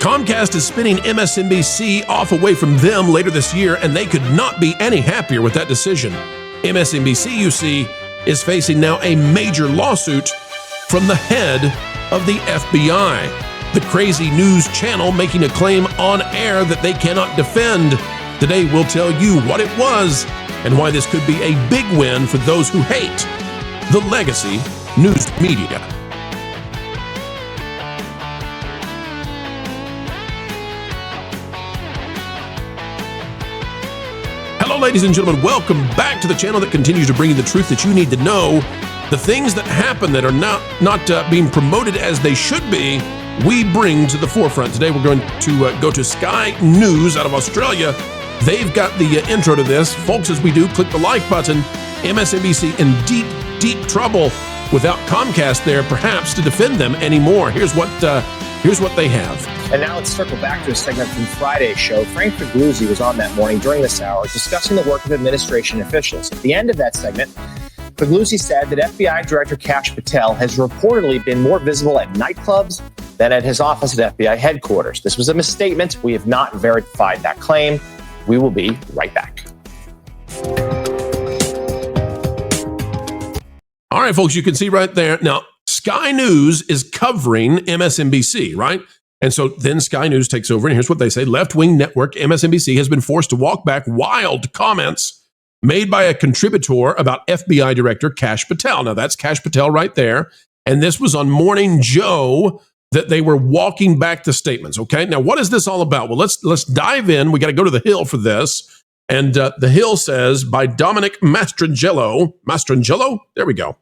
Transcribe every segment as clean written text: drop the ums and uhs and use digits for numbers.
Comcast is spinning MSNBC off away from them later this year, and they could not be any happier with that decision. MSNBC, you see, is facing now a major lawsuit from the head of the FBI. The crazy news channel making a claim on air that they cannot defend. Today we'll tell you what it was and why this could be a big win for those who hate the legacy news media. Hello, ladies and gentlemen. Welcome back to the channel that continues to bring you the truth that you need to know. The things that happen that are not being promoted as they should be, we bring to the forefront. Today we're going to go to Sky News out of Australia. They've got the intro to this. Folks, as we do, click the like button. MSNBC in deep, deep trouble without Comcast there, perhaps, to defend them anymore. Here's what they have. And now let's circle back to a segment from Friday's show. Frank Figliuzzi was on that morning during this hour discussing the work of administration officials. At the end of that segment, Figliuzzi said that FBI Director Kash Patel has reportedly been more visible at nightclubs than at his office at FBI headquarters. This was a misstatement. We have not verified that claim. We will be right back. All right, folks, you can see right there. Now, Sky News is covering MSNBC, right? And so then Sky News takes over, and here's what they say. Left-wing network MSNBC has been forced to walk back wild comments made by a contributor about FBI Director Kash Patel. Now, that's Kash Patel right there. And this was on Morning Joe that they were walking back the statements, okay? Now, what is this all about? Well, let's dive in. We got to go to the Hill for this. And the Hill says, by Dominic Mastrangelo? There we go.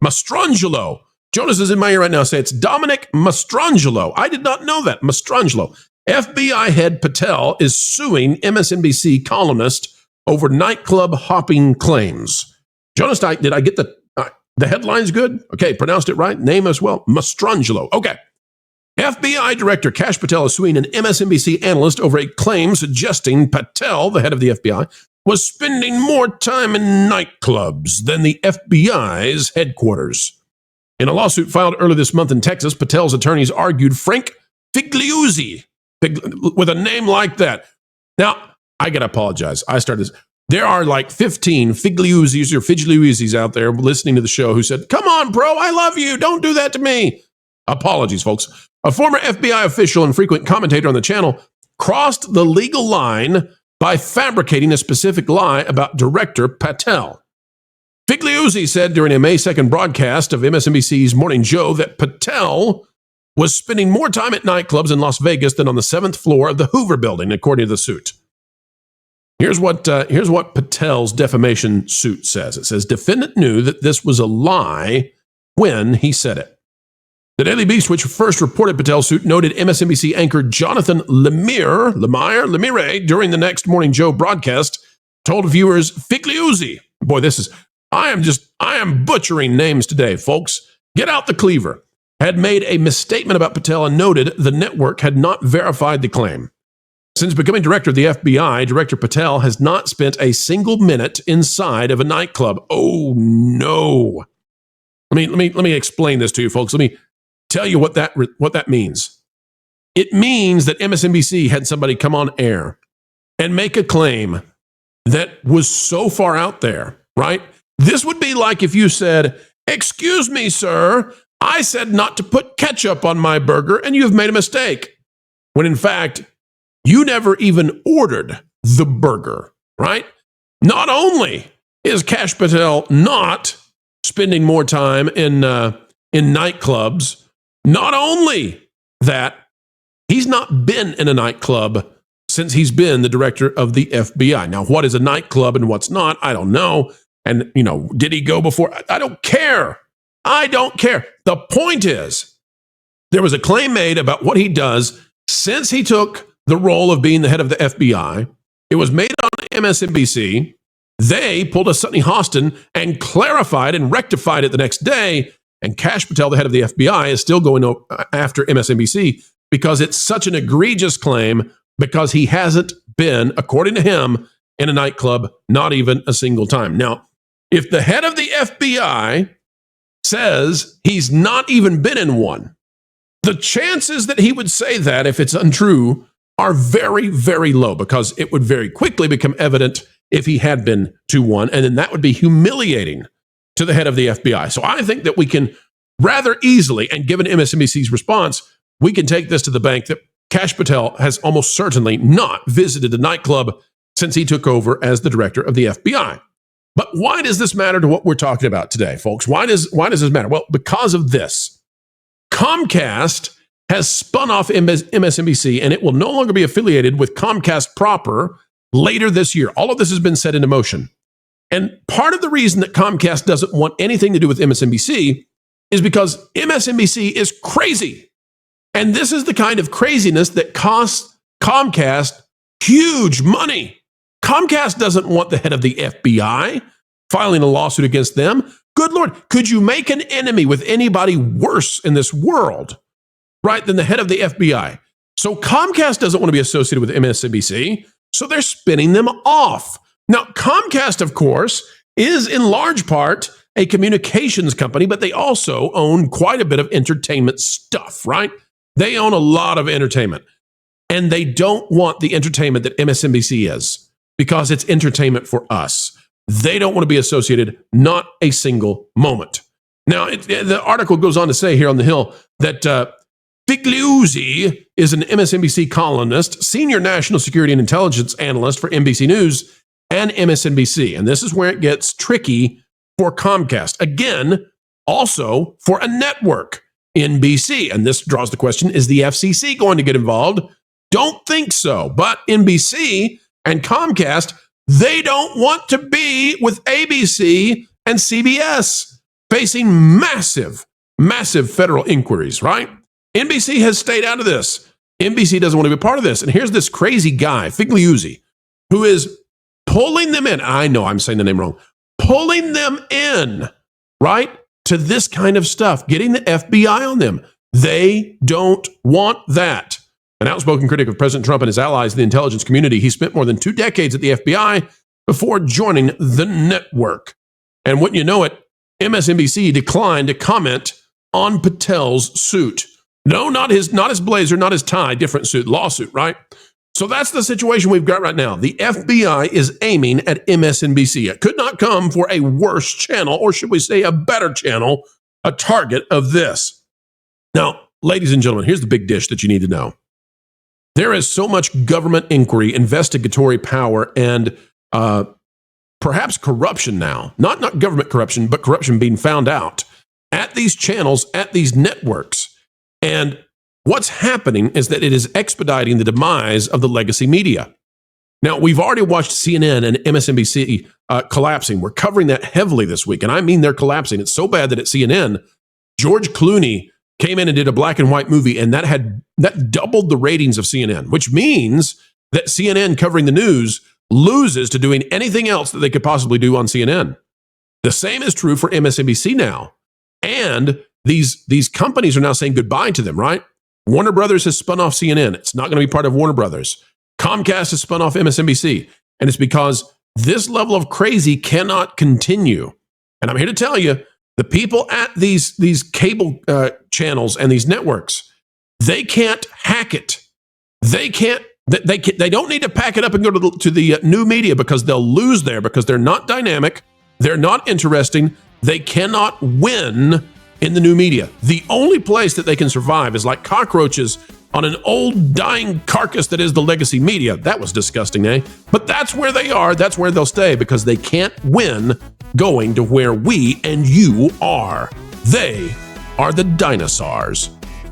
Mastrangelo. Jonas is in my ear right now. Say it's Dominic Mastrangelo. I did not know that. Mastrangelo. FBI head Patel is suing MSNBC columnist over nightclub hopping claims. Jonas, did I get the headlines good? Okay, pronounced it right. Name as well. Mastrangelo. Okay. FBI Director Kash Patel is suing an MSNBC analyst over a claim suggesting Patel, the head of the FBI, was spending more time in nightclubs than the FBI's headquarters. In a lawsuit filed earlier this month in Texas, Patel's attorneys argued Frank Figliuzzi, with a name like that. Now, I got to apologize. I started this. There are like 15 Figliuzzis or Figliuzzis out there listening to the show who said, come on, bro, I love you. Don't do that to me. Apologies, folks. A former FBI official and frequent commentator on the channel crossed the legal line by fabricating a specific lie about Director Patel. Figliuzzi said during a May 2nd broadcast of MSNBC's Morning Joe that Patel was spending more time at nightclubs in Las Vegas than on the 7th floor of the Hoover building, according to the suit. Here's what Patel's defamation suit says. It says, defendant knew that this was a lie when he said it. The Daily Beast, which first reported Patel's suit, noted MSNBC anchor Jonathan Lemire during the next Morning Joe broadcast told viewers Figliuzzi, boy, I am butchering names today, folks. Get out the cleaver. Had made a misstatement about Patel and noted the network had not verified the claim. Since becoming director of the FBI, Director Patel has not spent a single minute inside of a nightclub. Oh no! Let me explain this to you, folks. Let me tell you what that means. It means that MSNBC had somebody come on air and make a claim that was so far out there, right? This would be like if you said, excuse me, sir, I said not to put ketchup on my burger and you've made a mistake. When in fact, you never even ordered the burger, right? Not only is Kash Patel not spending more time in nightclubs, not only that, he's not been in a nightclub since he's been the director of the FBI. Now, what is a nightclub and what's not, I don't know. And, did he go before? I don't care. I don't care. The point is, there was a claim made about what he does since he took the role of being the head of the FBI. It was made on MSNBC. They pulled a Sutney Hostin and clarified and rectified it the next day. And Kash Patel, the head of the FBI, is still going after MSNBC because it's such an egregious claim because he hasn't been, according to him, in a nightclub, not even a single time. Now, if the head of the FBI says he's not even been in one, The chances that he would say that, if it's untrue, are very, very low, because it would very quickly become evident if he had been 2-1, and then that would be humiliating to the head of the FBI. So I think that we can rather easily, and given MSNBC's response, we can take this to the bank that Kash Patel has almost certainly not visited a nightclub since he took over as the director of the FBI. But why does this matter to what we're talking about today, folks? Why does this matter? Well, because of this. Comcast has spun off MSNBC, and it will no longer be affiliated with Comcast proper later this year. All of this has been set into motion. And part of the reason that Comcast doesn't want anything to do with MSNBC is because MSNBC is crazy. And this is the kind of craziness that costs Comcast huge money. Comcast doesn't want the head of the FBI filing a lawsuit against them. Good Lord, could you make an enemy with anybody worse in this world, right, than the head of the FBI? So Comcast doesn't want to be associated with MSNBC, so they're spinning them off. Now, Comcast, of course, is in large part a communications company, but they also own quite a bit of entertainment stuff, right? They own a lot of entertainment, and they don't want the entertainment that MSNBC is, because it's entertainment for us. They don't want to be associated, not a single moment. Now, the article goes on to say here on the Hill that Figliuzzi is an MSNBC columnist, senior national security and intelligence analyst for NBC News and MSNBC. And this is where it gets tricky for Comcast. Again, also for a network, NBC. And this draws the question, is the FCC going to get involved? Don't think so. But NBC and Comcast, they don't want to be with ABC and CBS facing massive, massive federal inquiries, right? NBC has stayed out of this. NBC doesn't want to be a part of this. And here's this crazy guy, Figliuzzi, who is pulling them in. I know I'm saying the name wrong. Pulling them in, right, to this kind of stuff, getting the FBI on them. They don't want that. An outspoken critic of President Trump and his allies in the intelligence community, he spent more than 2 decades at the FBI before joining the network. And wouldn't you know it, MSNBC declined to comment on Patel's suit. No, not his blazer, not his tie, different suit, lawsuit, right? So that's the situation we've got right now. The FBI is aiming at MSNBC. It could not come for a worse channel, or should we say a better channel, a target of this. Now, ladies and gentlemen, here's the big dish that you need to know. There is so much government inquiry, investigatory power, and perhaps corruption now. Not government corruption, but corruption being found out at these channels, at these networks. And what's happening is that it is expediting the demise of the legacy media. Now, we've already watched CNN and MSNBC collapsing. We're covering that heavily this week. And I mean, they're collapsing. It's so bad that at CNN, George Clooney came in and did a black and white movie, and that doubled the ratings of CNN, which means that CNN covering the news loses to doing anything else that they could possibly do on CNN. The same is true for MSNBC now. And these companies are now saying goodbye to them, right? Warner Brothers has spun off CNN. It's not going to be part of Warner Brothers. Comcast has spun off MSNBC. And it's because this level of crazy cannot continue. And I'm here to tell you, the people at these cable channels and these networks, they can't hack it. They don't need to pack it up and go to the new media, because they'll lose there, because they're not dynamic. They're not interesting. They cannot win in the new media. The only place that they can survive is like cockroaches on an old dying carcass that is the legacy media. That was disgusting, eh? But that's where they are. That's where they'll stay, because they can't win going to where we and you are. They are the dinosaurs.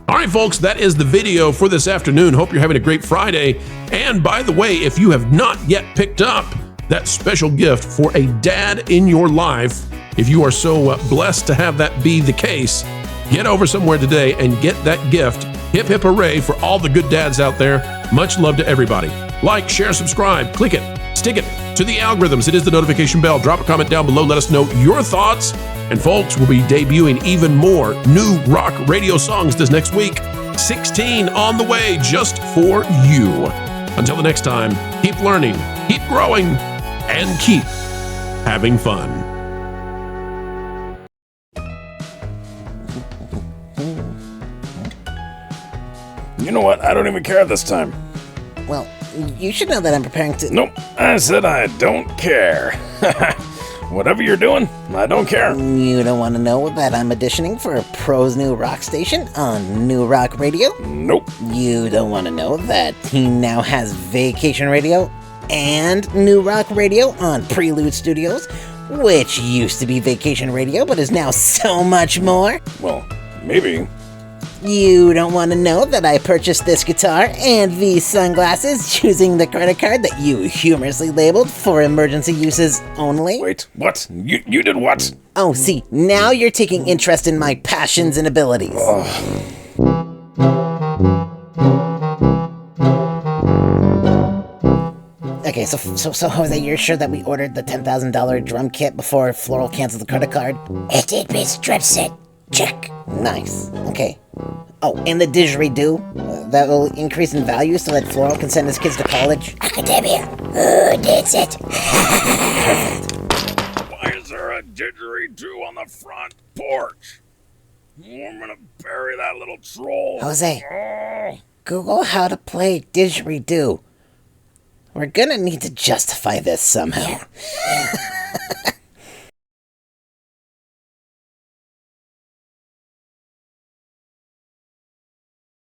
All right, folks, that is the video for this afternoon. Hope you're having a great Friday. And by the way, if you have not yet picked up that special gift for a dad in your life, if you are so blessed to have that be the case, get over somewhere today and get that gift. Hip, hip, hooray for all the good dads out there. Much love to everybody. Like, share, subscribe, click it, stick it to the algorithms. It is the notification bell. Drop a comment down below. Let us know your thoughts. And folks, we'll be debuting even more new rock radio songs this next week. 16 on the way just for you. Until the next time, keep learning, keep growing, and keep having fun. You know what? I don't even care this time. Well, you should know that I'm preparing to... Nope, I said I don't care. Whatever you're doing, I don't care. You don't want to know that I'm auditioning for a pro's new rock station on New Rock Radio? Nope. You don't want to know that he now has Vacation Radio and New Rock Radio on Prelude Studios, which used to be Vacation Radio but is now so much more? Well, maybe. You don't want to know that I purchased this guitar and these sunglasses using the credit card that you humorously labeled for emergency uses only? Wait, what? You did what? Oh, see, now you're taking interest in my passions and abilities. Okay, so Jose, you're sure that we ordered the $10,000 drum kit before Floral canceled the credit card? It did, Miss Dripset. Check. Nice. Okay. Oh, and the didgeridoo? That will increase in value so that Floral can send his kids to college? Academia. Who needs it? Why is there a didgeridoo on the front porch? I'm gonna bury that little troll. Jose, Google how to play didgeridoo. We're gonna need to justify this somehow.